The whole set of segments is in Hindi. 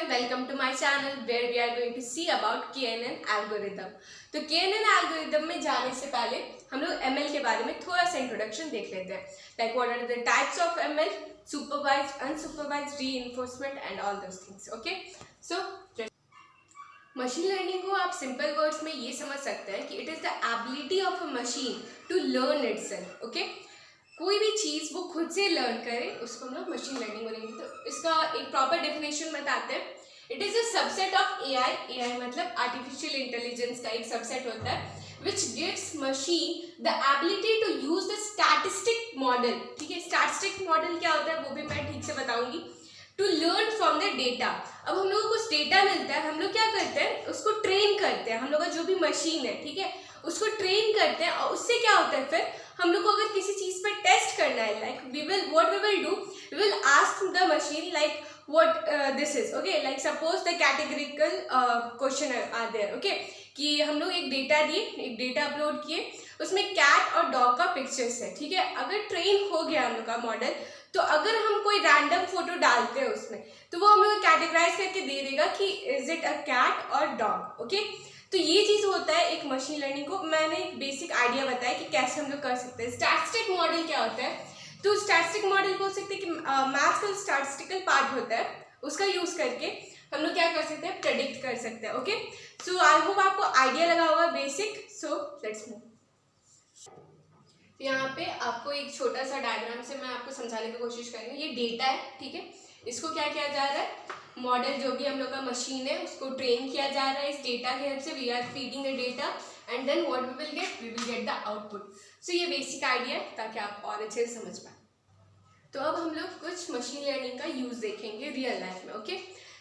everyone, welcome to my channel where we are going to see about KNN algorithm. तो KNN algorithm में जाने से पहले हम लोग ML के बारे में थोड़ा सा इंट्रोडक्शन देख लेते हैं. Like what are the types of ML, supervised, unsupervised, reinforcement and all those things. Okay, so machine learning को आप सिंपल वर्ड्स में ये समझ सकते हैं कि it is the ability of a machine to learn itself. Okay, कोई भी चीज़ वो खुद से लर्न करे उसको हम लोग मशीन लर्निंग बोलेंगे. तो इसका एक प्रॉपर डेफिनेशन बताते हैं. It is a subset of AI. AI मतलब आर्टिफिशियल इंटेलिजेंस का एक सबसेट होता है which gives machine the ability to use the statistic model. ठीक है, स्टैटिस्टिक मॉडल क्या होता है वो भी मैं ठीक से बताऊंगी. To learn from the data. अब हम लोगों को कुछ डेटा मिलता है, हम लोग क्या करते हैं उसको ट्रेन करते हैं. हम लोग का जो भी मशीन है, ठीक है, उसको ट्रेन करते हैं और उससे क्या होता है फिर हम लोग को अगर किसी चीज़ पर टेस्ट करना है, like we will do, we will ask the machine like what this is. Okay, like suppose the categorical question are there. Okay, कि हम लोग एक डेटा दिए, एक डेटा अपलोड किए, उसमें कैट और डॉग का पिक्चर्स है. ठीक है, अगर ट्रेन हो गया हम लोग का मॉडल तो अगर हम कोई रैंडम फोटो डालते हैं उसमें तो वो हम लोग कैटेगराइज करके दे देगा कि इज इट अ कैट और डॉग. ओके, तो ये चीज़ होता है एक मशीन लर्निंग को. मैंने एक बेसिक आइडिया बताया कि कैसे हम लोग कर सकते हैं. स्टैटिस्टिक मॉडल क्या होता है, तो स्टैटिस्टिक मॉडल बोल सकते हैं कि मैथ्स का स्टैटिस्टिकल पार्ट होता है, उसका यूज़ करके हम लोग क्या कर सकते हैं, प्रेडिक्ट कर सकते हैं. ओके, सो आई होप आपको आइडिया लगा होगा बेसिक. So let's move. यहाँ पे आपको एक छोटा सा डायग्राम से मैं आपको समझाने की कोशिश कर रही हूँ. ये डेटा है, ठीक है, इसको क्या किया जा रहा है, मॉडल जो भी हम लोग का मशीन है उसको ट्रेन किया जा रहा है. इस डेटा के हेल्प से we are feeding the data and then what we will get the output. So ये बेसिक आइडिया है ताकि आप और अच्छे से समझ पाए. तो अब हम लोग कुछ मशीन लर्निंग का यूज़ देखेंगे रियल लाइफ में. ओके,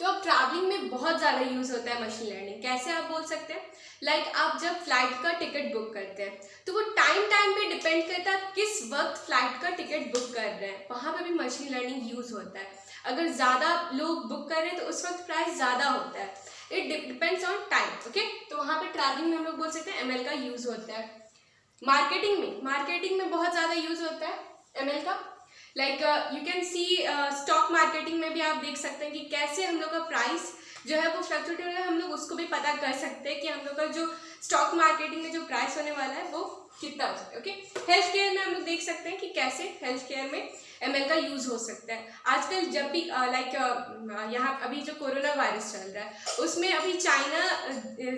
तो अब ट्रैवलिंग में बहुत ज़्यादा यूज़ होता है मशीन लर्निंग. कैसे आप बोल सकते हैं, लाइक आप जब फ्लाइट का टिकट बुक करते हैं तो वो टाइम पे डिपेंड करता है किस वक्त फ्लाइट का टिकट बुक कर रहे हैं, वहाँ पे भी मशीन लर्निंग यूज़ होता है. अगर ज़्यादा लोग बुक कर रहे हैं तो उस वक्त प्राइस ज़्यादा होता है. It depends on time. Okay, तो वहाँ पे ट्रैवलिंग में हम लोग बोल सकते हैं ML का यूज़ होता है. मार्केटिंग में बहुत ज़्यादा यूज़ होता है ML का. Like you can see stock marketing में भी आप देख सकते हैं कि कैसे हम लोग का प्राइस जो है वो फ्लक्चुएट हो रहा है. हम लोग उसको भी पता कर सकते हैं कि हम लोग का जो स्टॉक मार्केटिंग में जो प्राइस होने वाला है वो कितना हो सकता है. ओके, हेल्थ केयर में हम लोग देख सकते हैं कि कैसे हेल्थ केयर में ML का यूज़ हो सकता है. आजकल जब भी यहाँ अभी जो कोरोना वायरस चल रहा है उसमें अभी चाइना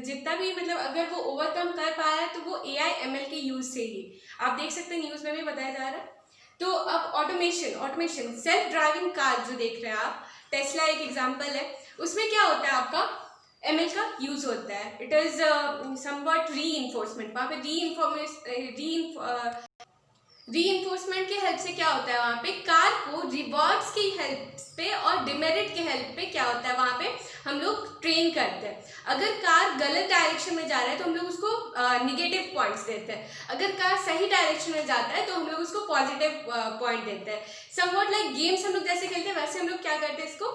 जितना भी मतलब अगर वो ओवरकम कर पा रहा है तो वो AI ML के यूज़ से ही. आप देख सकते हैं न्यूज़ में भी बताया जा रहा है. तो अब ऑटोमेशन सेल्फ ड्राइविंग कार जो देख रहे हैं आप, टेस्ला एक एग्जांपल है, उसमें क्या होता है आपका ML का यूज़ होता है. It is somewhat reinforcement. वहाँ पे रीइंफोर्समेंट के हेल्प से क्या होता है, वहाँ पे कार को रिवॉर्ड्स की हेल्प पे और डिमेरिट के हेल्प पे क्या होता है वहाँ पे हम लोग ट्रेन करते हैं. अगर कार गलत डायरेक्शन में जा रहा है तो हम लोग उसको निगेटिव पॉइंट्स देते हैं. अगर कार सही डायरेक्शन में जाता है तो हम लोग उसको पॉजिटिव पॉइंट देते हैं. समवॉट लाइक गेम्स हम लोग जैसे खेलते हैं वैसे हम लोग क्या करते हैं, इसको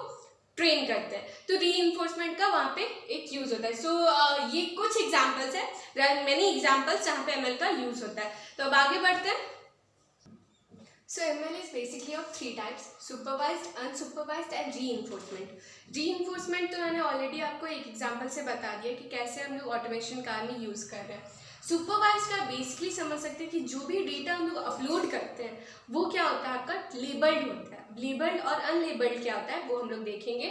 ट्रेन करते हैं. तो रीइंफोर्समेंट का वहाँ पे एक यूज़ होता है. सो ये कुछ एग्जाम्पल्स है, देयर आर मेनी एग्जाम्पल्स जहाँ पे ML का यूज़ होता है. तो अब आगे बढ़ते हैं. So ML is basically of three types: supervised, unsupervised and reinforcement. Reinforcement तो मैंने ऑलरेडी आपको एक एग्जांपल से बता दिया कि कैसे हम लोग ऑटोमेशन कार में यूज़ कर रहे हैं. सुपरवाइज्ड का बेसिकली समझ सकते हैं कि जो भी डेटा हम लोग अपलोड करते हैं वो क्या होता है, आपका लेबल्ड होता है. लेबल्ड और अनलेबल्ड क्या होता है वो हम लोग देखेंगे.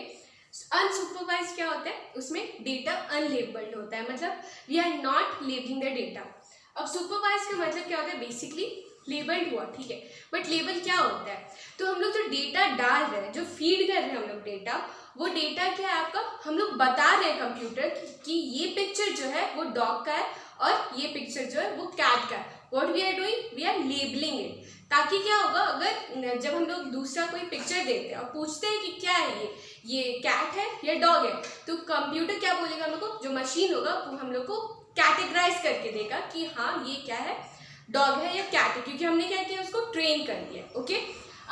अनसुपरवाइज्ड क्या होता है, उसमें डेटा अनलेबल्ड होता है, मतलब we are not labelling the data. अब सुपरवाइज्ड का मतलब क्या होता है, बेसिकली लेबल्ड हुआ, ठीक है, बट लेबल क्या होता है, तो हम लोग जो डेटा डाल रहे हैं, जो फीड कर रहे हैं हम लोग डेटा, वो डेटा क्या है आपका, हम लोग बता रहे हैं कंप्यूटर कि ये पिक्चर जो है वो डॉग का है और ये पिक्चर जो है वो कैट का है. What we are doing, we are labelling it. ताकि क्या होगा, अगर जब हम लोग दूसरा कोई पिक्चर देते हैं और पूछते हैं कि क्या है ये कैट है या डॉग है, तो कंप्यूटर क्या बोलेगा हम लोग को, जो मशीन होगा वो हम लोग को कैटेगराइज करके देगा कि हाँ ये क्या है, डॉग है या कैट है, क्योंकि हमने क्या किया, उसको ट्रेन कर दिया. ओके,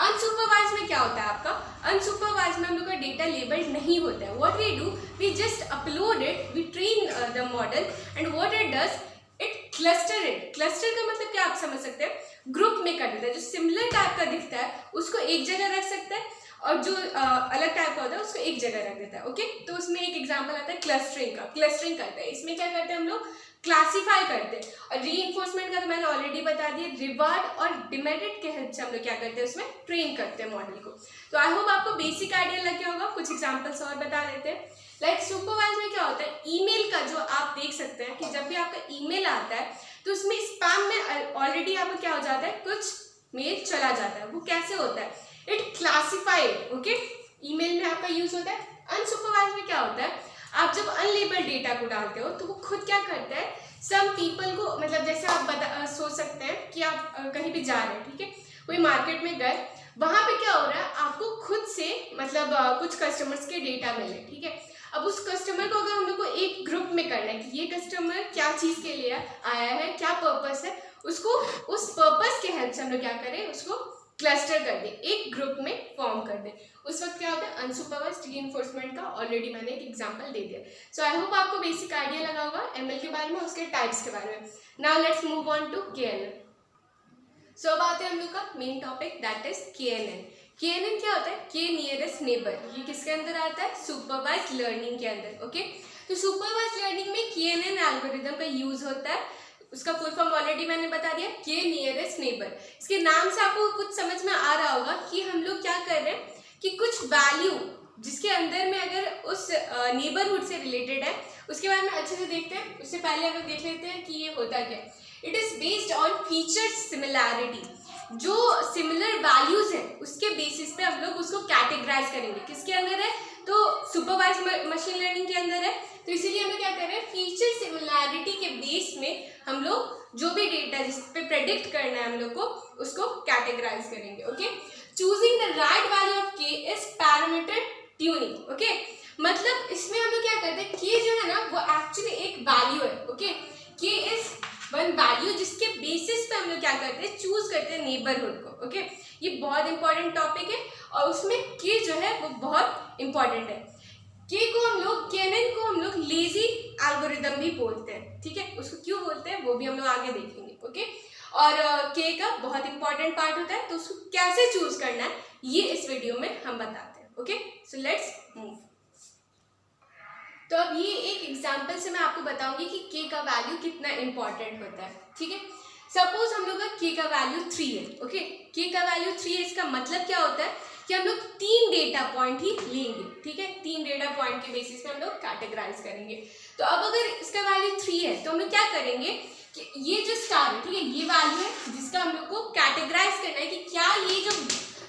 अनसुपरवाइज में क्या होता है आपका, अनसुपरवाइज में हम लोग का डेटा लेबल्ड नहीं होता है. What we do, we just upload it, we train the model and what it does, it cluster it. Cluster का मतलब क्या आप समझ सकते हैं, ग्रुप में कर देता है. जो सिमिलर टाइप का दिखता है उसको एक जगह रख सकता है और जो अलग टाइप का होता है उसको एक जगह रख देता है। ओके, तो उसमें एक एग्जांपल आता है क्लस्टरिंग का। क्लस्टरिंग करते हैं, इसमें क्या करते हैं हम लोग, क्लासीफाई करते हैं। और रीइंफोर्समेंट का तो मैंने ऑलरेडी बता दिया, रिवार्ड और डिमेरिट के हेल्प से हम लोग क्या करते हैं, उसमें ट्रेन करते हैं मॉडल को। तो आई होप आपको बेसिक आइडिया लग गया होगा। कुछ एग्जांपल्स और बता देते हैं। लाइक सुपरवाइज में क्या होता है, ईमेल का जो आप देख सकते हैं कि जब भी आपका ईमेल आता है तो उसमें स्पैम में ऑलरेडी आपका क्या हो जाता है, कुछ मेल चला जाता है। वो कैसे होता है, इट क्लासिफाइड। ओके, ईमेल में आपका यूज होता है। अनसुपरवाइज में क्या होता है, आप जब अनलेबल्ड डेटा को डालते हो तो वो खुद क्या करता है, सम पीपल को, मतलब जैसे आप सोच सकते हैं कि आप कहीं भी जा रहे हैं, ठीक है, कोई मार्केट में गए, वहां पे क्या हो रहा है, आपको खुद से मतलब कुछ कस्टमर्स के डेटा मिले, ठीक है। अब उस कस्टमर को अगर हम लोग को एक ग्रुप में करना है कि ये कस्टमर क्या चीज़ के लिए आया है, क्या पर्पस है, उसको उस पर्पस के हेल्प से हम लोग क्या करें, उसको क्लस्टर कर दें, एक ग्रुप में फॉर्म कर दें। उस वक्त क्या होता है, अनसुपरवाइज्ड रीइंफोर्समेंट का ऑलरेडी मैंने एक एग्जांपल दे दिया। सो आई होप आपको बेसिक आइडिया लगा होगा एमएल के बारे में, उसके टाइप्स के बारे में। Now let's move on to KNN. So अब आते हैं हम लोग का main topic, that is KNN. KNN क्या होता है, के नियरेस्ट नेबर। ये किसके अंदर आता है, सुपरवाइज्ड लर्निंग के अंदर। ओके, तो सुपरवाइज्ड लर्निंग में केएनएन एल्गोरिथम का यूज होता है। उसका फुल फॉर्म ऑलरेडी मैंने बता दिया, के नियरेस्ट नेबर। इसके नाम से आपको कुछ समझ में आ रहा होगा कि हम लोग क्या कर रहे हैं कि कुछ वैल्यू जिसके अंदर में अगर उस नेबरहुड से रिलेटेड है, उसके बारे में अच्छे से देखते हैं। उससे पहले हम लोग देख लेते हैं कि ये होता क्या है। It is based on feature similarity. जो सिमिलर वैल्यूज है उसके बेसिस पे हम लोग उसको कैटेगराइज करेंगे। किसके अंदर है, तो सुपरवाइज्ड मशीन लर्निंग के अंदर है। तो इसीलिए हम लोग क्या कर रहे हैं, फीचर सिमिलैरिटी के बेस में हम लोग जो भी डेटा जिस पे प्रेडिक्ट करना है हम लोग को, उसको कैटेगराइज करेंगे। Okay, choosing the right value of के इज पैरामीटर ट्यूनिंग। ओके, मतलब इसमें हम लोग क्या करते हैं, के जो है ना वो एक्चुअली एक वैल्यू है। ओके, के इज वन वैल्यू जिसके बेसिस पे हम लोग क्या करते हैं, चूज करते हैं नेबरहुड को। ओके, ये बहुत इंपॉर्टेंट टॉपिक है और उसमें के जो है वो बहुत इंपॉर्टेंट है। के को हम लोग, केएनएन को हम लोग लेजी एल्गोरिदम भी बोलते हैं, ठीक है। उसको क्यों बोलते हैं वो भी हम लोग आगे देखेंगे। ओके, और के का बहुत इंपॉर्टेंट पार्ट होता है, तो उसको कैसे चूज करना है ये इस वीडियो में हम बताते हैं। Okay, so let's move. तो अब ये एक एग्जांपल से मैं आपको बताऊंगी कि के का वैल्यू कितना इंपॉर्टेंट होता है, ठीक है। सपोज हम लोग का के का वैल्यू 3 है। ओके, के का वैल्यू 3 है, इसका मतलब क्या होता है कि हम लोग 3 डेटा पॉइंट ही लेंगे, ठीक है। 3 डेटा पॉइंट के बेसिस पे हम लोग कैटेगराइज करेंगे। तो अब अगर इसका वैल्यू 3 है तो हम लोग क्या करेंगे कि ये जो स्टार है, ठीक है, ये वैल्यू है जिसका हम लोग को कैटेगराइज करना है कि क्या ये जो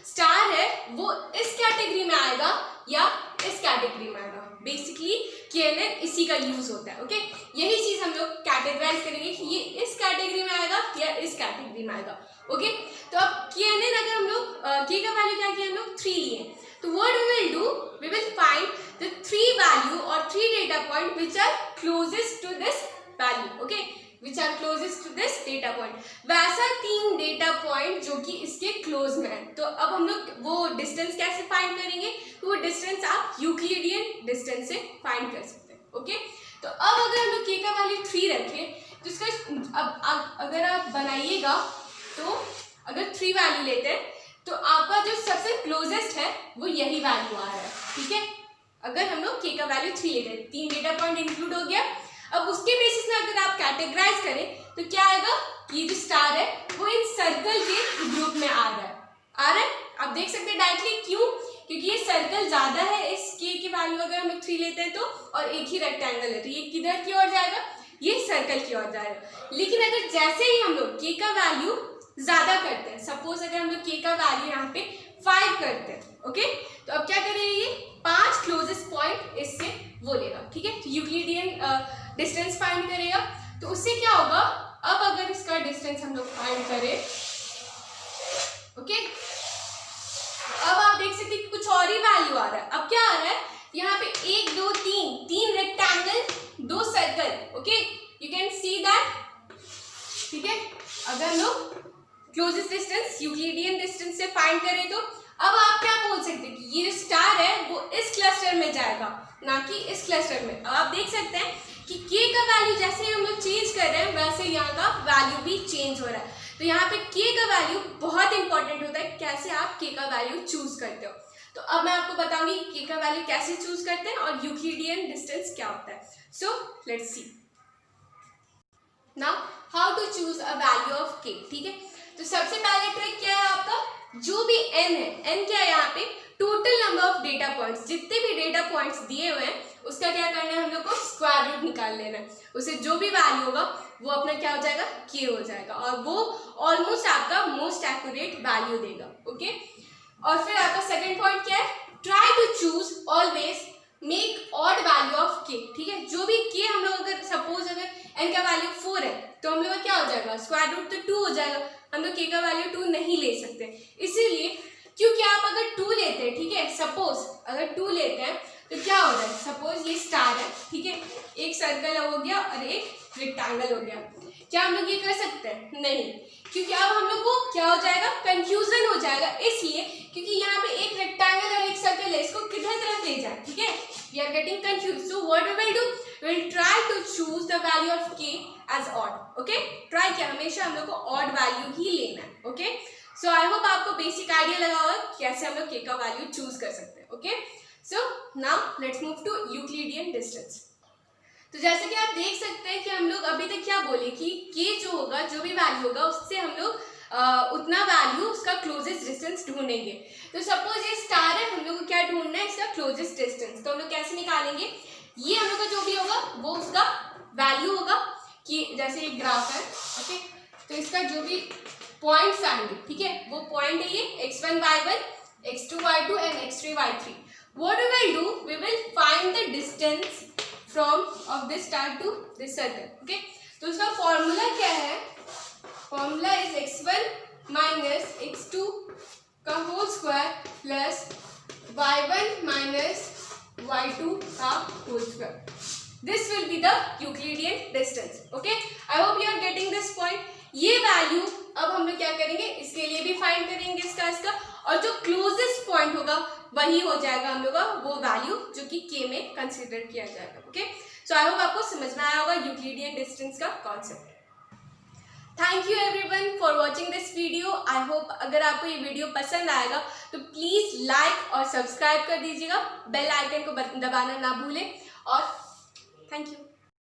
स्टार है वो इस कैटेगरी में आएगा या इस कैटेगरी में आएगा। बेसिकली केएनएन इसी का यूज होता है। ओके, यही चीज हम लोग कैटेगराइज करेंगे कि ये इस कैटेगरी में आएगा या इस कैटेगरी में आएगा। ओके, तो अब केएनएन अगर हम लोग के का वैल्यू क्या किया, हम लोग 3 लिए, तो what we will do, we will find the 3 value और 3 data point which are closest to this value. Okay, which are closest to this data point. वैसा 3 डेटा पॉइंट जो कि इसके क्लोज में है। तो अब हम लोग वो डिस्टेंस कैसे फाइंड करेंगे, तो वो डिस्टेंस आप यूक्लिडियन डिस्टेंस से फाइंड कर सकते हैं। ओके, तो अब अगर हम लोग के का वैल्यू 3 रखें तो इसका अब अगर आप बनाइएगा तो अगर 3 वैल्यू लेते हैं तो आपका जो सबसे क्लोजेस्ट है वो यही वैल्यू आ रहा है, ठीक है। अगर हम लोग के का वैल्यू 3 लेते हैं, 3 डेटा पॉइंट इंक्लूड हो गया। अब उसके बेसिस में अगर आप कैटेगराइज करें तो क्या आएगा, ये जो स्टार है वो इन सर्कल के ग्रुप में आ रहा है। आप देख सकते हैं डायरेक्टली, क्यों, क्योंकि ये सर्कल ज्यादा है इस के की वैल्यू अगर हम लोग 3 लेते हैं तो, और एक ही रेक्टेंगल है तो ये किधर की ओर जाएगा, ये सर्कल की ओर जाएगा। लेकिन अगर जैसे ही हम लोग के का वैल्यू ज्यादा करते हैं, सपोज अगर हम लोग के का वैल्यू यहाँ पे 5 करते हैं, ओके, तो अब क्या करेंगे, ये 5 क्लोजेस्ट पॉइंट इससे वो लेगा, ठीक है, यूक्लिडियन डिस्टेंस फाइंड करेगा। तो उससे क्या होगा, अब अगर इसका डिस्टेंस हम लोग फाइंड करें, ओके, अब आप देख सकते हैं कुछ और ही वैल्यू आ रहा है। अब क्या आ रहा है, यहाँ पे 1 2 3 rectangle, 2 circle. Okay, you can see that, ठीक है। अगर हम लोग क्लोजेस्ट डिस्टेंस यूक्लिडियन डिस्टेंस से फाइंड करें तो अब आप क्या बोल सकते हैं कि ये जो स्टार है वो इस क्लस्टर में जाएगा, ना कि इस क्लस्टर में। अब आप देख सकते हैं कि के का वैल्यू जैसे ही हम लोग चेंज कर रहे हैं वैसे यहाँ का वैल्यू भी चेंज हो रहा है। तो यहाँ पे के का वैल्यू बहुत इंपॉर्टेंट होता है, कैसे आप के का वैल्यू चूज करते हो। तो अब मैं आपको बताऊंगी के का वैल्यू कैसे चूज करते हैं और यूक्लिडियन डिस्टेंस क्या होता है। So let's see now how to choose a value of K. ठीक है, तो सबसे पहले ट्रिक क्या है आपका, जो भी n है, n क्या है यहाँ पे, total number of data points, जितने भी डेटा पॉइंट्स दिए हुए हैं उसका क्या करना है, हम लोग को स्क्वायर रूट निकाल लेना है। उसे जो भी वैल्यू होगा वो अपना क्या हो जाएगा, k हो जाएगा, और वो ऑलमोस्ट आपका मोस्ट एक्यूरेट वैल्यू देगा। ओके, और फिर आपका सेकंड पॉइंट क्या है, try to choose always make odd value of k। ठीक है, जो भी k हम लोग अगर सपोज अगर n का वैल्यू 4 है तो हम लोग का क्या हो जाएगा, स्क्वायर रूट तो 2 हो जाएगा, हम लोग k का वैल्यू 2 नहीं ले सकते, इसीलिए क्योंकि आप अगर 2 लेते हैं, ठीक है, सपोज अगर 2 लेते हैं तो क्या हो रहा है, सपोज ये स्टार है, ठीक है, एक सर्कल हो गया और एक रेक्टेंगल हो गया, क्या हम लोग ये कर सकते हैं, नहीं, क्योंकि अब हम लोग को क्या हो जाएगा, कंफ्यूजन हो जाएगा, इसलिए क्योंकि यहाँ पे एक रेक्टेंगल और एक सर्कल है, इसको किधर तरफ ले जाए, ठीक है, we are getting confuse, so what we will do, we will try to choose the value of k as odd. Okay, try किया, हमेशा हम लोग को ऑड वैल्यू ही लेना है। ओके, सो आई होप आपको बेसिक आइडिया लगा होगा कैसे हम लोग k का वैल्यू चूज कर सकते हैं। Okay, so now let's move to Euclidean distance. तो जैसे कि आप देख सकते हैं कि हम लोग अभी तक क्या बोले कि k जो होगा, जो भी वैल्यू होगा, उससे हम लोग उतना वैल्यू उसका क्लोजेस्ट डिस्टेंस ढूंढेंगे। तो सपोज ये स्टार है, हम लोग को क्या ढूंढना है, इसका क्लोजेस्ट डिस्टेंस, तो हम लोग कैसे निकालेंगे, ये हम लोग का जो भी होगा वो उसका वैल्यू होगा, कि जैसे एक ग्राफ है, ओके, तो इसका जो भी पॉइंट्स आएंगे, ठीक है, वो पॉइंट है ये x1 y1, x2 y2 and x3 y3। What we will do, we will find the distance from of this star to this circle. Okay, तो उसका फॉर्मूला क्या है, formula is x1 minus x2 का whole square plus y1 minus y2 का whole square. This will be the Euclidean distance. Okay, I hope you are getting this point. ये वैल्यू अब हम लोग क्या करेंगे, इसके लिए भी फाइंड करेंगे इसका, और जो क्लोजेस्ट पॉइंट होगा वही हो जाएगा हम लोग का वो वैल्यू जो कि k में कंसिडर किया जाएगा। ओके, सो आई होप आपको समझ में आया होगा यूक्लिडियन डिस्टेंस का concept. Thank you everyone for watching this video. I hope अगर आपको ये वीडियो पसंद आएगा तो प्लीज़ लाइक और सब्सक्राइब कर दीजिएगा, बेल आइकन को दबाना ना भूलें, और थैंक यू।